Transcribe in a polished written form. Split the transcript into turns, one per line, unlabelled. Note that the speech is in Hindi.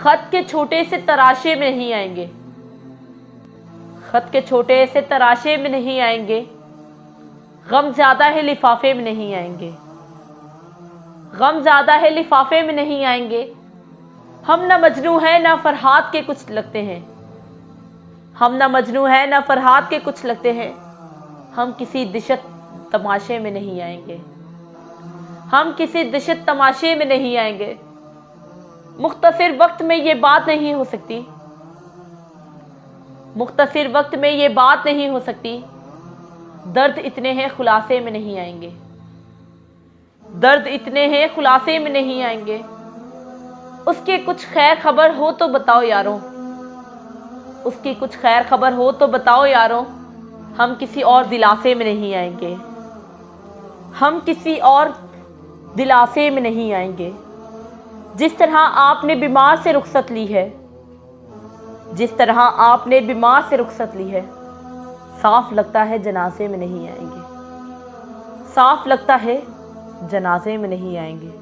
खत के छोटे से तराशे में नहीं आएंगे, खत के छोटे से तराशे में नहीं आएंगे, गम ज्यादा है लिफाफे में नहीं आएंगे, गम ज्यादा है लिफाफे में नहीं आएंगे। हम ना मजनू हैं ना फरहाद के कुछ लगते हैं, हम ना मजनू हैं ना फरहाद के कुछ लगते हैं। हम किसी दिशत तमाशे में नहीं आएंगे, हम किसी दिशत तमाशे में नहीं आएंगे। मुख्तसिर वक्त में ये बात नहीं हो सकती, मुख्तसिर वक्त में ये बात नहीं हो सकती। दर्द इतने हैं खुलासे में नहीं आएंगे, दर्द इतने हैं खुलासे में नहीं आएंगे। उसकी कुछ खैर खबर हो तो बताओ यारों, उसकी कुछ खैर खबर हो तो बताओ यारों। हम किसी और दिलासे में नहीं आएंगे, हम किसी और दिलासे में नहीं आएंगे। जिस तरह आपने बीमार से रुखसत ली है, जिस तरह आपने बीमार से रुखसत ली है, साफ लगता है जनाजे में नहीं आएंगे, साफ लगता है जनाजे में नहीं आएंगे।